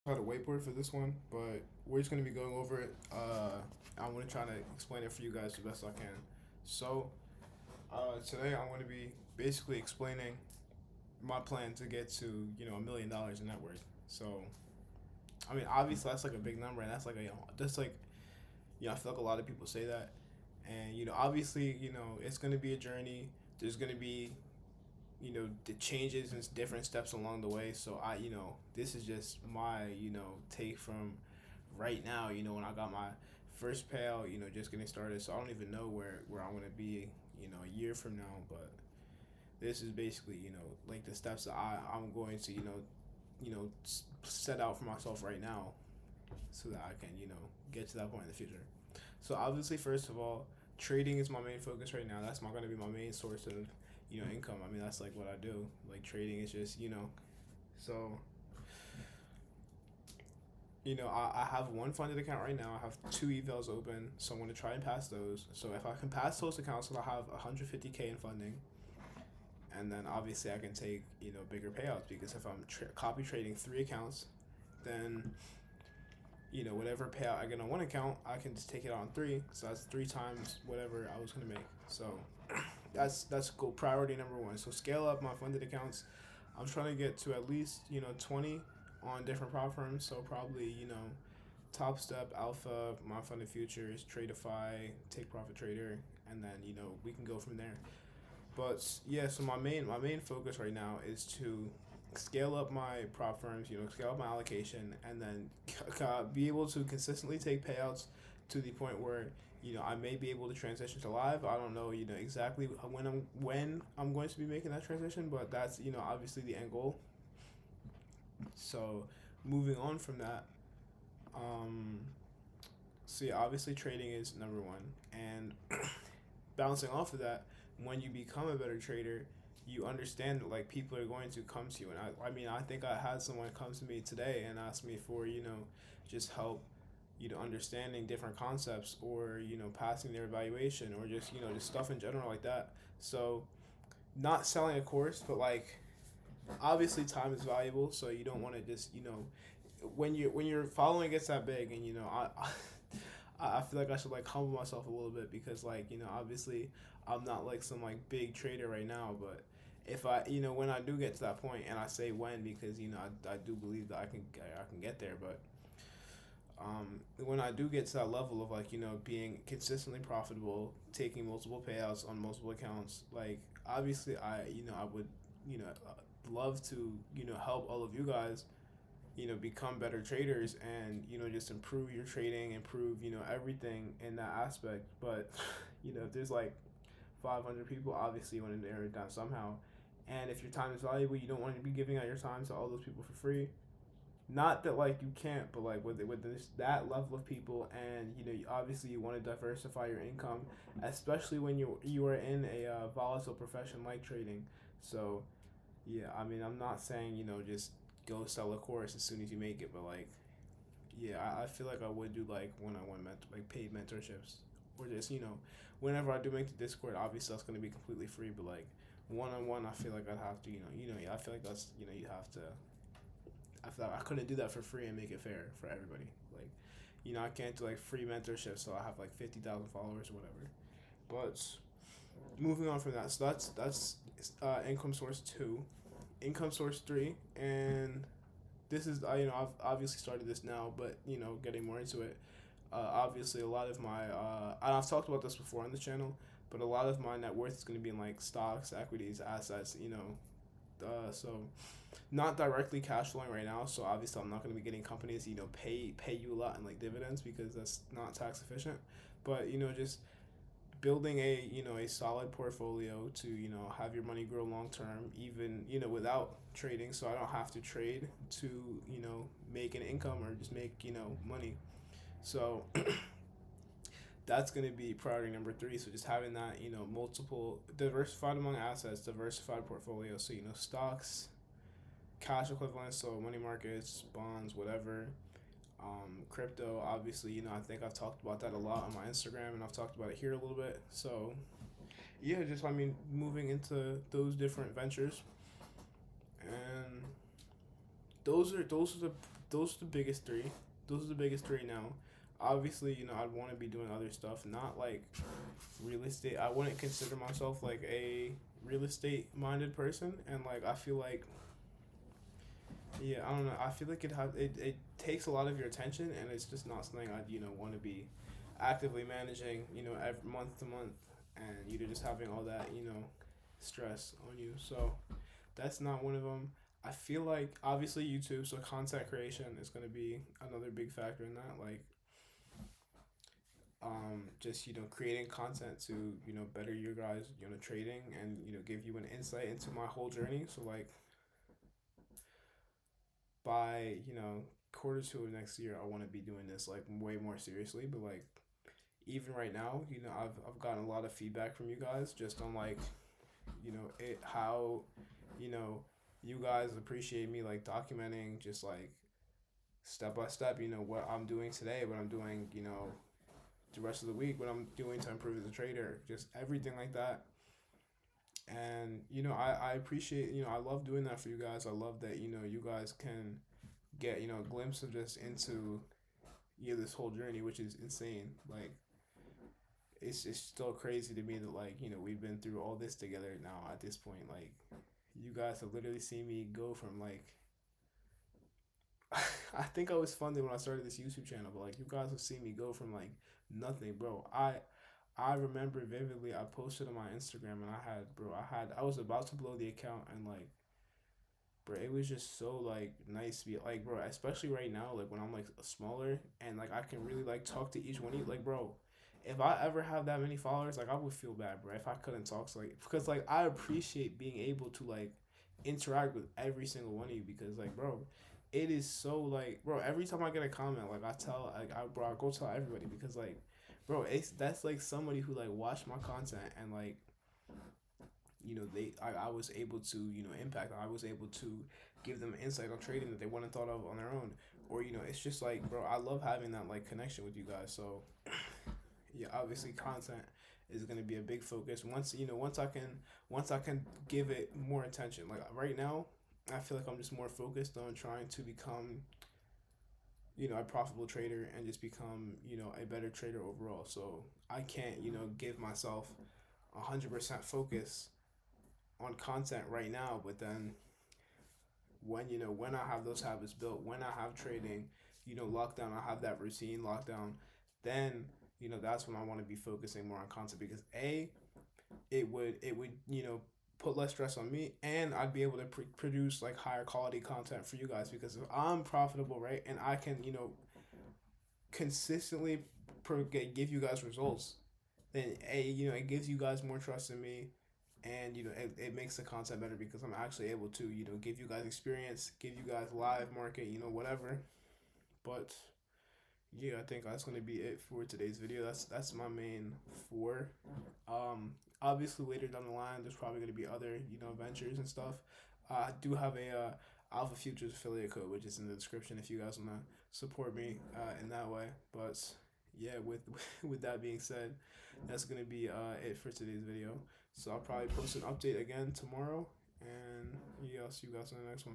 Had a whiteboard for this one, but we're just gonna be going over it. I'm gonna try to explain it for you guys the best I can. So, today I'm gonna be basically explaining my plan to get to $1 million in net worth. So, I mean, obviously that's like a big number, and that's like that's like I feel like a lot of people say that, and obviously it's gonna be a journey. There's gonna be the changes and different steps along the way. So this is just my take from right now. When I got my first payout, just getting started. So I don't even know where I'm gonna be a year from now. But this is basically like the steps that I'm going to set out for myself right now, so that I can get to that point in the future. So obviously, first of all, trading is my main focus right now. That's not going to be my main source of income. I mean, that's like what I do. Like trading is just So I have one funded account right now. I have two evals open, so I'm going to try and pass those. So if I can pass those accounts, I'll have 150K in funding, and then obviously I can take bigger payouts, because if I'm copy trading three accounts, then whatever payout I get on one account, I can just take it on three. So that's three times whatever I was gonna make. So that's cool. Priority number one. So scale up my funded accounts. I'm trying to get to at least 20 on different prop firms. So probably Top Step, Alpha, My Funded Futures, Tradeify, Take Profit Trader, and then we can go from there. But yeah, so my main focus right now is to scale up my prop firms, scale up my allocation, and then be able to consistently take payouts to the point where I may be able to transition to live. I don't know exactly when I'm going to be making that transition, but that's obviously the end goal. So moving on from that, um, so yeah, obviously trading is number one, and bouncing off of that, when you become a better trader, you understand that like people are going to come to you. And I mean, I think I had someone come to me today and ask me for just help, understanding different concepts, or passing their evaluation, or just just stuff in general like that. So not selling a course, but like obviously time is valuable, so you don't want to just when your following gets that big, and I feel like I should like humble myself a little bit, because like obviously I'm not like some like big trader right now, but if I when I do get to that point, and I say when because I do believe that I can get there, but when I do get to that level of like being consistently profitable, taking multiple payouts on multiple accounts, like obviously I would love to help all of you guys become better traders, and just improve your trading, improve everything in that aspect. But if there's like 500 people, obviously you want to narrow it down somehow. And if your time is valuable, you don't want to be giving out your time to all those people for free. Not that like you can't, but like with that level of people, and obviously you want to diversify your income, especially when you are in a volatile profession like trading. So yeah, I mean, I'm not saying just go sell a course as soon as you make it, but like yeah, I feel like I would do like one-on-one like paid mentorships, or just whenever I do make the Discord, obviously that's gonna be completely free, but like one-on-one, I feel like I'd have to yeah, I feel like that's you have to. I feel like I couldn't do that for free and make it fair for everybody. Like I can't do like free mentorship, so I have like 50,000 followers or whatever. But moving on from that, so that's income source two, income source three, and this is I've obviously started this now, but getting more into it. Obviously, a lot of my and I've talked about this before on the channel, but a lot of my net worth is going to be in like stocks, equities, assets. So not directly cash flowing right now. So obviously, I'm not going to be getting companies pay you a lot in like dividends, because that's not tax efficient. But just building a solid portfolio to have your money grow long term, even without trading, so I don't have to trade to make an income, or just make money. So that's going to be priority number three. So just having that multiple diversified among assets, diversified portfolio, so stocks, cash equivalents, so money markets, bonds, whatever. Crypto, obviously, I think I've talked about that a lot on my Instagram, and I've talked about it here a little bit. So yeah, just I mean, moving into those different ventures, and those are those are the biggest three. Those are the biggest three now. Obviously, I'd want to be doing other stuff, not like real estate. I wouldn't consider myself like a real estate minded person, and like I feel like, yeah, I don't know. I feel like it takes a lot of your attention, and it's just not something I'd want to be actively managing. Every month to month, and just having all that stress on you. So that's not one of them. I feel like obviously YouTube, so content creation is gonna be another big factor in that. Like, just creating content to better your guys trading, and give you an insight into my whole journey. So like by quarter two of next year, I want to be doing this like way more seriously. But like even right now, I've gotten a lot of feedback from you guys just on like it how you know you guys appreciate me like documenting just like step by step what I'm doing today, what I'm doing the rest of the week, what I'm doing to improve as a trader, just everything like that. And I appreciate, I love doing that for you guys. I love that you guys can get a glimpse of just into this whole journey, which is insane. Like it's still crazy to me that like we've been through all this together now at this point. Like you guys have literally seen me go from like I think I was funded when I started this YouTube channel, but like you guys have seen me go from like nothing, bro. I remember vividly. I posted on my Instagram, and I was about to blow the account, and like, bro, it was just so like nice to be like, bro, especially right now, like when I'm like smaller, and like I can really like talk to each one of you, like, bro. If I ever have that many followers, like I would feel bad, bro, if I couldn't talk to like, because like I appreciate being able to like interact with every single one of you, because like, bro, it is so like, bro, every time I get a comment, like I go tell everybody, because like, bro, that's like somebody who like watched my content, and like I was able to impact them. I was able to give them insight on trading that they wouldn't thought of on their own. Or it's just like, bro, I love having that like connection with you guys. So yeah, obviously content is going to be a big focus once I can give it more attention. Like right now, I feel like I'm just more focused on trying to become a profitable trader, and just become a better trader overall. So I can't give myself 100% focus on content right now, but then when I have those habits built, when I have trading locked down, I have that routine locked down, then that's when I want to be focusing more on content, because it would put less stress on me, and I'd be able to produce like higher quality content for you guys, because if I'm profitable, right, and I can consistently give you guys results, then it gives you guys more trust in me, and it makes the content better, because I'm actually able to give you guys experience, give you guys live market, whatever. But yeah, I think that's gonna be it for today's video. That's my main four. Obviously later down the line, there's probably gonna be other ventures and stuff. I do have a Alpha Futures affiliate code, which is in the description if you guys wanna support me in that way. But yeah, with with that being said, that's gonna be it for today's video. So I'll probably post an update again tomorrow, and yeah, I'll see you guys in the next one.